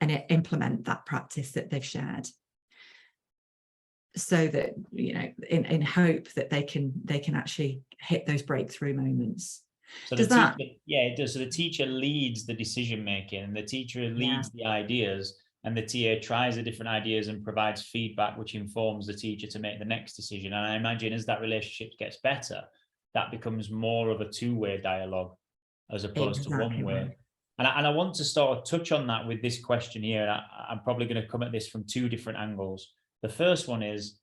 and implement that practice that they've shared, so that, you know, in hope that they can actually hit those breakthrough moments. So the teacher, yeah, it does. So the teacher leads the decision making, and the teacher leads the ideas, and the TA tries the different ideas and provides feedback, which informs the teacher to make the next decision. And I imagine as that relationship gets better, that becomes more of a two-way dialogue as opposed to one way. Right. And I want to sort of touch on that with this question here. And I'm probably going to come at this from two different angles. The first one is,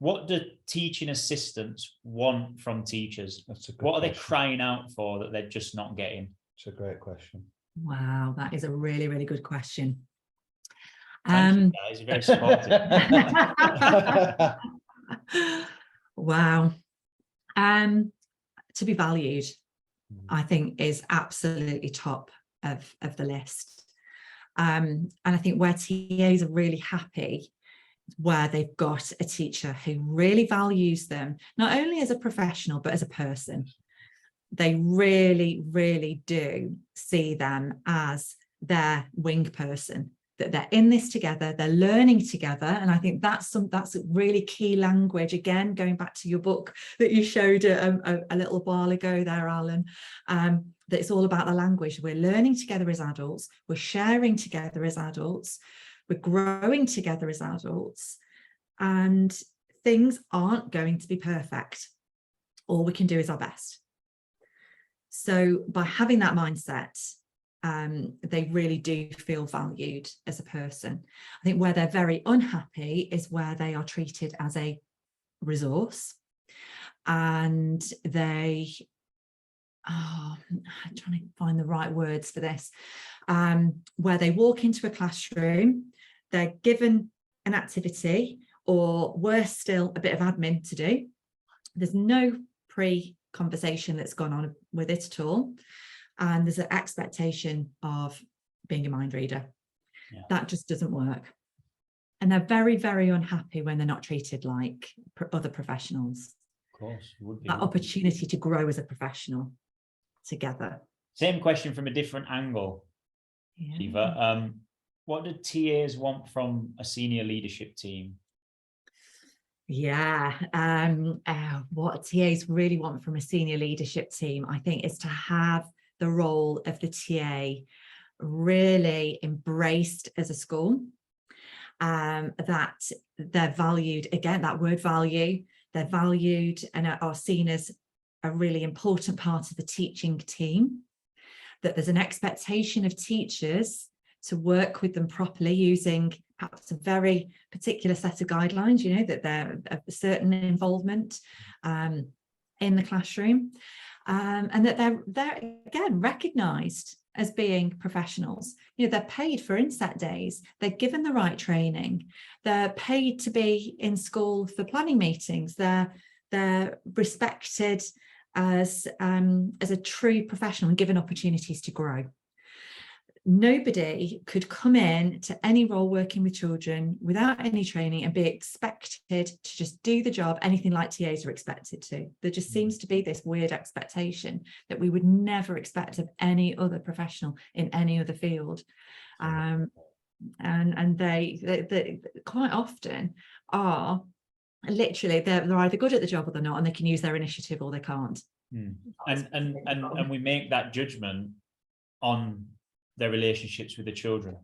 what do teaching assistants want from teachers? What are they crying out for that they're just not getting? It's a great question. Wow, that is a really, really good question. Thank you, guys. You're very supportive. Wow. To be valued, I think, is absolutely top of the list. And I think where TAs are really happy, where they've got a teacher who really values them, not only as a professional, but as a person. They really, really do see them as their wing person, that they're in this together, they're learning together. And I think that's a really key language. Again, going back to your book that you showed a little while ago there, Alan, that it's all about the language. We're learning together as adults, we're sharing together as adults, we're growing together as adults, and things aren't going to be perfect. All we can do is our best. So by having that mindset, they really do feel valued as a person. I think where they're very unhappy is where they are treated as a resource, and they, I'm trying to find the right words for this, where they walk into a classroom, they're given an activity, or worse still, a bit of admin to do. There's no pre-conversation that's gone on with it at all. And there's an expectation of being a mind reader. Yeah. That just doesn't work. And they're very, very unhappy when they're not treated like other professionals. Of course, it would be. That opportunity to grow as a professional together. Same question from a different angle, Yeah. Eva. What do TAs want from a senior leadership team? Yeah, what TAs really want from a senior leadership team, I think, is to have the role of the TA really embraced as a school, that they're valued, again, that word value, they're valued and are seen as a really important part of the teaching team, that there's an expectation of teachers to work with them properly using perhaps a very particular set of guidelines, you know, that they're a certain involvement in the classroom, and that they're again recognised as being professionals. You know, they're paid for inset days, they're given the right training, they're paid to be in school for planning meetings, they're respected as a true professional and given opportunities to grow. Nobody could come in to any role working with children without any training and be expected to just do the job anything like TAs are expected to. There just seems to be this weird expectation that we would never expect of any other professional in any other field. And they quite often are literally, they're either good at the job or they're not, and they can use their initiative or they can't. And we make that judgment on their relationships with the children,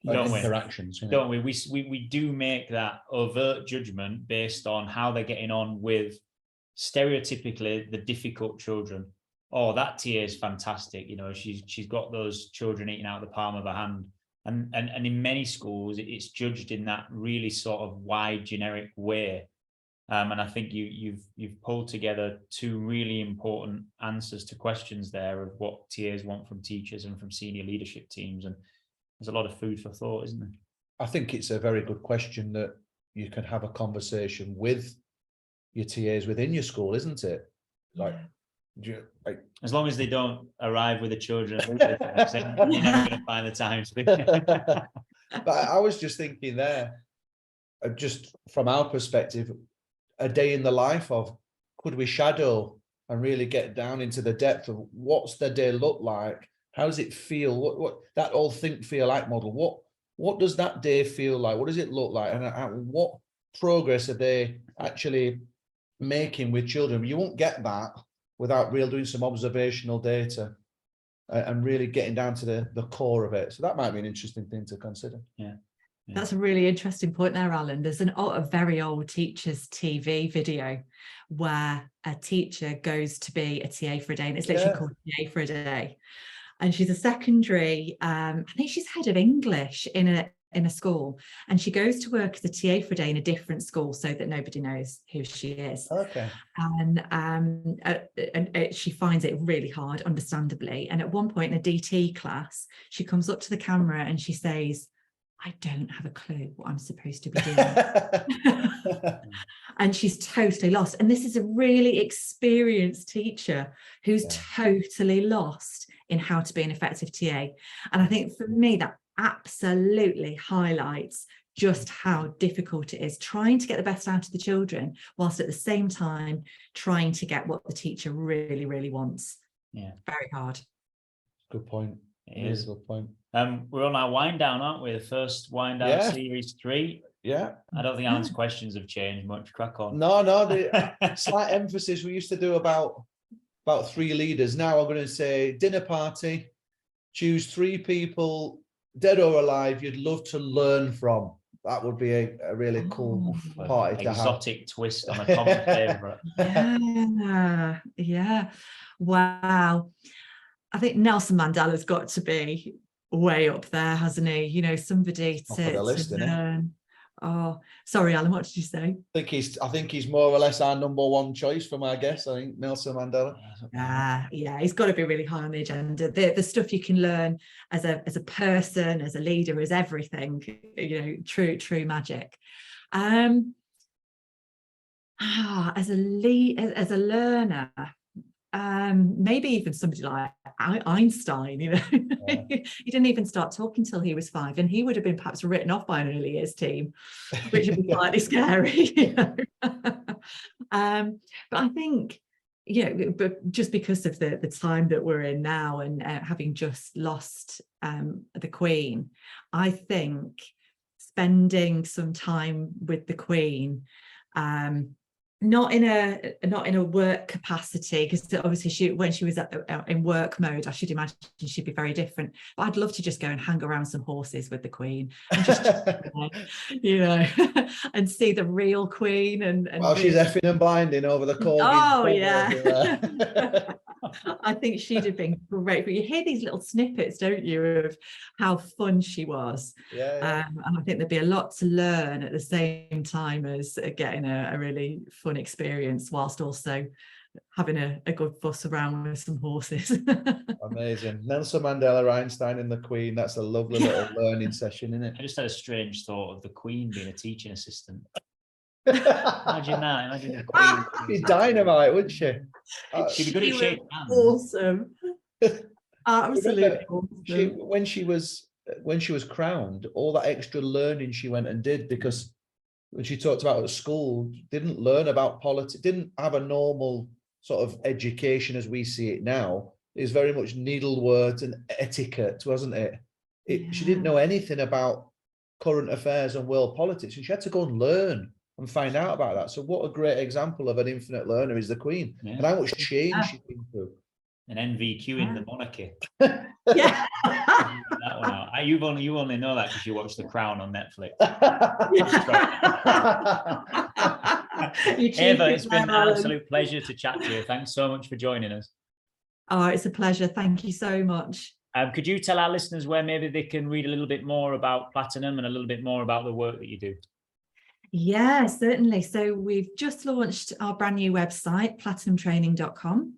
don't we? Interactions, don't we? We do make that overt judgment based on how they're getting on with stereotypically the difficult children. Oh, that TA is fantastic, you know, she's got those children eating out the palm of her hand. And in many schools it's judged in that really sort of wide generic way. And I think you've pulled together two really important answers to questions there of what TAs want from teachers and from senior leadership teams. And there's a lot of food for thought, isn't there? I think it's a very good question that you can have a conversation with your TAs within your school, isn't it? Like, as long as they don't arrive with the children, you're never going to find the time to. But I was just thinking there, just from our perspective, a day in the life of, could we shadow and really get down into the depth of what's the day look like? How does it feel? What that all think, feel, act model? What does that day feel like? What does it look like? And what progress are they actually making with children? You won't get that without really doing some observational data and really getting down to the core of it. So that might be an interesting thing to consider. Yeah. That's a really interesting point there, Alan. There's a very old teacher's TV video where a teacher goes to be a TA for a day, and it's literally called TA for a day. And she's a secondary, I think she's head of English in a school, and she goes to work as a TA for a day in a different school so that nobody knows who she is. Okay. And she finds it really hard, understandably. And at one point in a DT class, she comes up to the camera and she says, I don't have a clue what I'm supposed to be doing. And she's totally lost. And this is a really experienced teacher who's totally lost in how to be an effective TA. And I think for me, that absolutely highlights just how difficult it is trying to get the best out of the children, whilst at the same time trying to get what the teacher really, really wants. Yeah. Very hard. Good point. It is a good point. We're on our wind down, aren't we? The first wind down, series 3. Yeah. I don't think Alan's questions have changed much. Crack on. No, the slight emphasis we used to do about about 3 leaders. Now I'm going to say dinner party, choose 3 people, dead or alive, you'd love to learn from. That would be a really cool party to have. Exotic twist on a common favourite. Yeah. Wow. I think Nelson Mandela's got to be way up there, hasn't he? You know, somebody to learn. Oh, sorry, Alan, what did you say? I think he's more or less our number 1 choice from our guest. I think Nelson Mandela. Yeah, he's got to be really high on the agenda. The stuff you can learn as a person, as a leader, is everything. You know, true magic. As a learner, maybe even somebody like Einstein, you know. He didn't even start talking till he was 5, and he would have been perhaps written off by an early years team, which would be slightly scary, you know. But I think, you know, but just because of the time that we're in now, and having just lost the Queen, I think spending some time with the Queen, not in a work capacity, because obviously when she was in work mode, I should imagine she'd be very different. But I'd love to just go and hang around some horses with the Queen, and just you know, and see the real Queen. And while she's effing and blinding over the corgis. Oh yeah. I think she'd have been great. But you hear these little snippets, don't you, of how fun she was. Yeah. And I think there'd be a lot to learn at the same time as getting a really fun experience, whilst also having a good fuss around with some horses. Amazing. Nelson Mandela, Einstein and the Queen. That's a lovely little learning session, isn't it? I just had a strange thought of the Queen being a teaching assistant. Imagine that. Imagine the Queen. She'd be dynamite, wouldn't she? She'd be good at shaking hands. Awesome. Absolutely awesome. When she was crowned, all that extra learning she went and did, because when she talked about at school, didn't learn about politics, didn't have a normal sort of education as we see it now. It's very much needlework and etiquette, wasn't it? She didn't know anything about current affairs and world politics, and she had to go and learn and find out about that. So what a great example of an infinite learner is the Queen, and how much change she's been through. An NVQ in the monarchy. Yeah. That one out. You only know that because you watch The Crown on Netflix. Eva, it's been an absolute pleasure to chat to you. Thanks so much for joining us. Oh, it's a pleasure. Thank you so much. Could you tell our listeners where maybe they can read a little bit more about Platinum and a little bit more about the work that you do? Yeah, certainly. So we've just launched our brand new website, platinumtraining.com.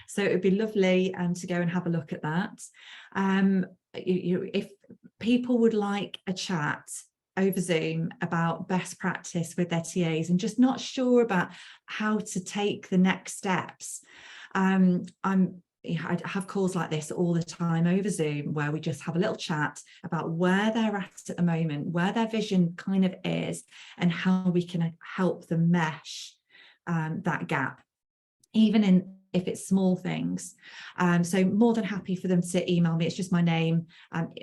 So it would be lovely to go and have a look at that. If people would like a chat over Zoom about best practice with their TAs and just not sure about how to take the next steps, I have calls like this all the time over Zoom, where we just have a little chat about where they're at the moment, where their vision kind of is, and how we can help them mesh that gap, even if it's small things. So more than happy for them to email me. It's just my name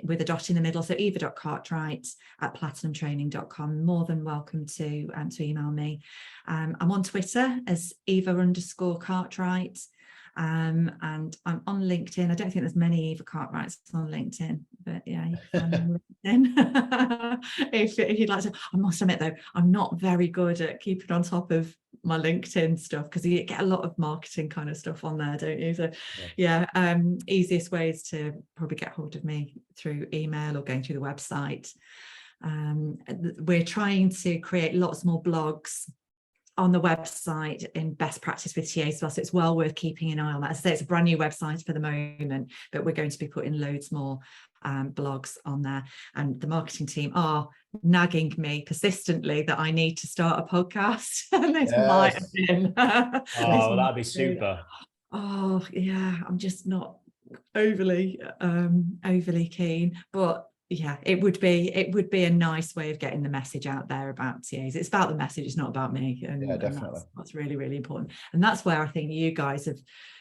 with a dot in the middle. So eva.cartwright@platinumtraining.com. More than welcome to email me. I'm on Twitter as Eva_Cartwright. And I'm on LinkedIn. I don't think there's many Eva Cartwrights on LinkedIn, but yeah, you can find me on LinkedIn. if you'd like to. I must admit though, I'm not very good at keeping on top of my LinkedIn stuff, because you get a lot of marketing kind of stuff on there, don't you? So yeah, easiest way is to probably get hold of me through email or going through the website. We're trying to create lots more blogs on the website in best practice with TAs as well, so it's well worth keeping an eye on that. As I say, it's a brand new website for the moment, but we're going to be putting loads more blogs on there, and the marketing team are nagging me persistently that I need to start a podcast. And this might have been that'd be super. Oh yeah, I'm just not overly keen, but yeah, it would be a nice way of getting the message out there about TAs. It's about the message, it's not about me. And, yeah, definitely. And that's really, really important. And that's where I think you guys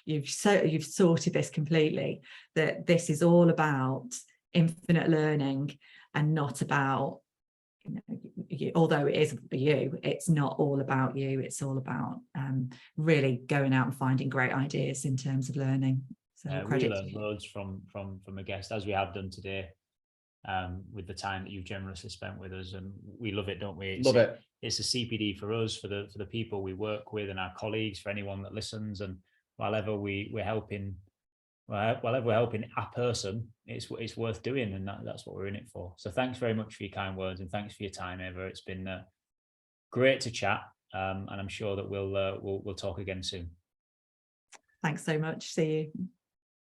you've sorted this completely, that this is all about infinite learning and not about, although it is for you, it's not all about you. It's all about really going out and finding great ideas in terms of learning. So we credit to learn you. loads from a guest, as we have done today, with the time that you've generously spent with us, and we love it, don't we? Love it. It's a CPD for us, for the people we work with and our colleagues, for anyone that listens. And wherever we're helping a person, it's worth doing, and that's what we're in it for. So thanks very much for your kind words, and thanks for your time, Eva. It's been great to chat, and I'm sure that we'll talk again soon. Thanks so much. See you.